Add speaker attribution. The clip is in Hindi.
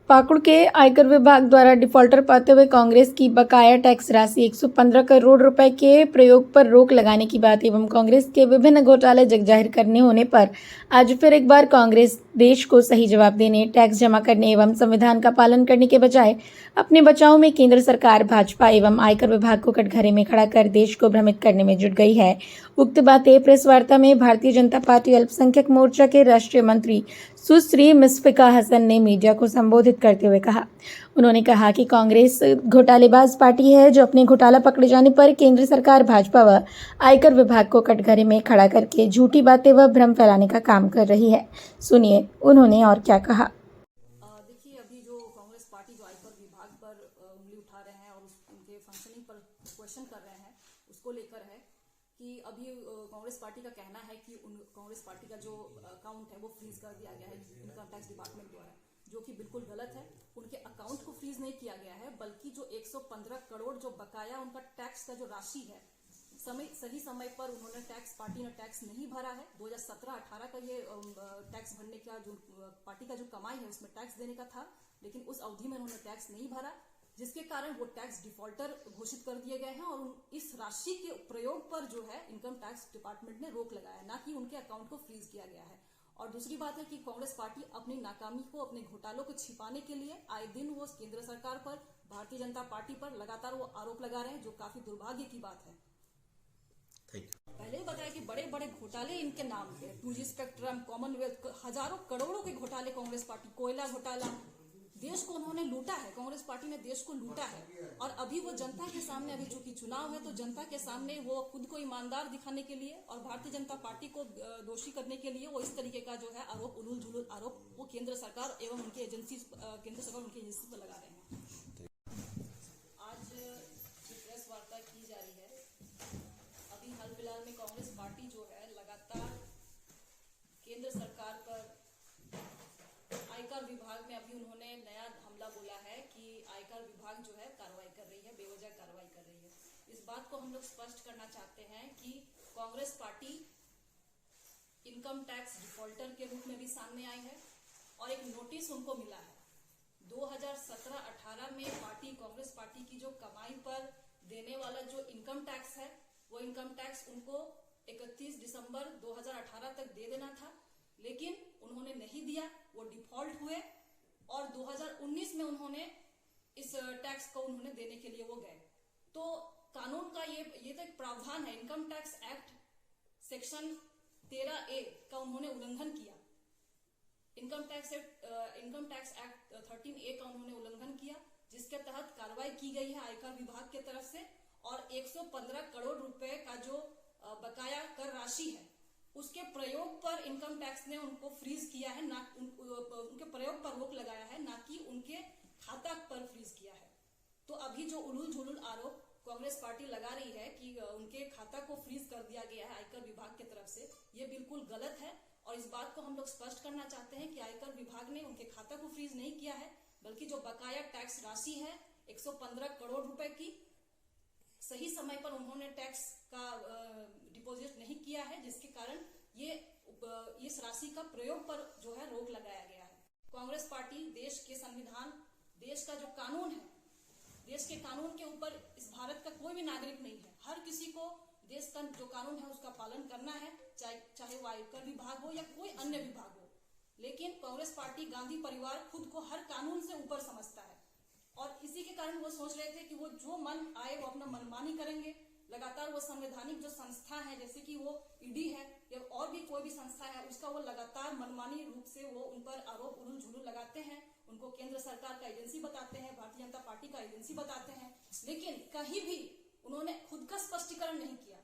Speaker 1: पाकुड़ के आयकर विभाग द्वारा डिफॉल्टर पाते हुए कांग्रेस की बकाया टैक्स राशि 115 करोड़ रुपए के प्रयोग पर रोक लगाने की बात एवं कांग्रेस के विभिन्न घोटाले जगजाहिर करने होने पर आज फिर एक बार कांग्रेस देश को सही जवाब देने, टैक्स जमा करने एवं संविधान का पालन करने के बजाय अपने बचाव में केंद्र सरकार, भाजपा एवं आयकर विभाग को कटघरे में खड़ा कर देश को भ्रमित करने में जुट गई है। उक्त बातें प्रेस वार्ता में भारतीय जनता पार्टी अल्पसंख्यक मोर्चा के राष्ट्रीय मंत्री सुश्री मुशफ़िका हसन ने मीडिया को संबोधित करते हुए कहा। उन्होंने कहा कि कांग्रेस घोटालेबाज पार्टी है जो अपने घोटाला पकड़े जाने पर केंद्र सरकार, भाजपा व आयकर विभाग को कटघरे में खड़ा करके झूठी बातें व भ्रम फैलाने का काम कर रही है। सुनिए उन्होंने और क्या कहा।
Speaker 2: देखिए, अभी जो कांग्रेस पार्टी जो आयकर विभाग पर उंगली उठा रहे हैं और उनके फंक्शनिंग पर क्वेश्चन कर रहे हैं, उसको लेकर है कि अभी कांग्रेस पार्टी का कहना है कि कांग्रेस पार्टी का जो अकाउंट है वो फ्रीज कर दिया गया है इनकम टैक्स डिपार्टमेंट द्वारा, जो कि बिल्कुल गलत है। उनके अकाउंट को फ्रीज नहीं किया गया है, बल्कि जो 115 करोड़ जो बकाया उनका टैक्स का जो राशि है, सही समय पर उन्होंने पार्टी ने टैक्स नहीं भरा है। 2017-18 का ये टैक्स भरने का जो पार्टी का जो कमाई है उसमें टैक्स देने का था, लेकिन उस अवधि में उन्होंने टैक्स नहीं भरा, जिसके कारण वो टैक्स डिफॉल्टर घोषित कर दिए गए हैं। और इस राशि के प्रयोग पर जो है इनकम टैक्स डिपार्टमेंट ने रोक लगाया, ना कि उनके अकाउंट को फ्रीज किया गया है। और दूसरी बात है कि कांग्रेस पार्टी अपनी नाकामी को, अपने घोटालों को छिपाने के लिए आए दिन वो केंद्र सरकार पर, भारतीय जनता पार्टी पर लगातार वो आरोप लगा रहे हैं, जो काफी दुर्भाग्य की बात है। पहले ही बताया कि बड़े बड़े घोटाले इनके नाम पे, 2G स्पेक्ट्रम, कॉमनवेल्थ, हजारों करोड़ों के घोटाले कांग्रेस पार्टी, कोयला घोटाला, देश को उन्होंने लूटा है। कांग्रेस पार्टी ने देश को लूटा है। और अभी वो जनता के सामने, अभी चूंकि चुनाव है तो जनता के सामने वो खुद को ईमानदार दिखाने के लिए और भारतीय जनता पार्टी को दोषी करने के लिए वो इस तरीके का जो है आरोप, उलूल जुलूल आरोप वो केंद्र सरकार एवं उनकी एजेंसी, केंद्र सरकार उनकी एजेंसी पर लगा रहे हैं। आज जो प्रेस वार्ता की जा रही है, अभी हाल फिलहाल में कांग्रेस पार्टी जो है लगातार केंद्र सरकार पर, आयकर विभाग में अभी उन्होंने नया हमला बोला है कि आयकर विभाग जो है कार्रवाई कर रही है, बेवजह कार्रवाई कर रही है। इस बात को हम लोग स्पष्ट करना चाहते हैं कि Congress party income tax defaulter के रूप में भी सामने आई है और एक नोटिस उनको मिला है। 2017-18 में कांग्रेस पार्टी की जो कमाई पर देने वाला जो इनकम टैक्स है, वो इनकम टैक्स उनको 31 दिसंबर 2018 तक दे देना था, लेकिन उन्होंने नहीं दिया, वो डिफॉल्ट हुए और 2019 में उन्होंने इस टैक्स को उन्होंने देने के लिए वो गए। तो कानून का ये तो एक प्रावधान है, income tax act section 13A का उन्होंने उल्लंघन किया। इनकम टैक्स एक्ट 13A का उन्होंने उल्लंघन किया, जिसके तहत कार्रवाई की गई है आयकर विभाग की तरफ से। और 115 करोड़ रुपए का जो बकाया कर राशि है, उसके प्रयोग पर इनकम टैक्स ने उनको फ्रीज किया है, ना उनके प्रयोग पर रोक लगाया है, ना कि उनके खाता पर फ्रीज किया है। तो अभी जो उलूल झुलूल आरोप कांग्रेस पार्टी लगा रही है कि उनके खाता को फ्रीज कर दिया गया है आयकर विभाग की तरफ से, ये बिल्कुल गलत है। और इस बात को हम लोग स्पष्ट करना चाहते हैं कि आयकर विभाग ने उनके खाता को फ्रीज नहीं किया है, बल्कि जो बकाया टैक्स राशि है 115 करोड़ रुपए की, सही समय पर उन्होंने टैक्स का डिपॉजिट नहीं किया है, जिसके कारण इस राशि का प्रयोग पर जो है रोक लगाया गया है। कांग्रेस पार्टी देश के संविधान, देश का जो कानून है, देश के कानून के ऊपर इस भारत का कोई भी नागरिक नहीं है। हर किसी को देश का जो कानून है उसका पालन करना है, चाहे वो आयकर विभाग हो या कोई अन्य विभाग हो। लेकिन कांग्रेस पार्टी, गांधी परिवार खुद को हर कानून से ऊपर समझता है और इसी के कारण वो सोच रहे थे कि वो जो मन आए वो अपना मनमानी करेंगे। लगातार वो संवैधानिक जो संस्था है, जैसे कि वो ईडी है या और भी कोई भी संस्था है, उसका वो लगातार मनमानी रूप से वो उन पर आरोप, उलूल झुलूल लगाते हैं। उनको केंद्र सरकार का एजेंसी बताते हैं, भारतीय जनता पार्टी का एजेंसी बताते हैं, लेकिन कहीं भी उन्होंने खुद का स्पष्टीकरण नहीं किया।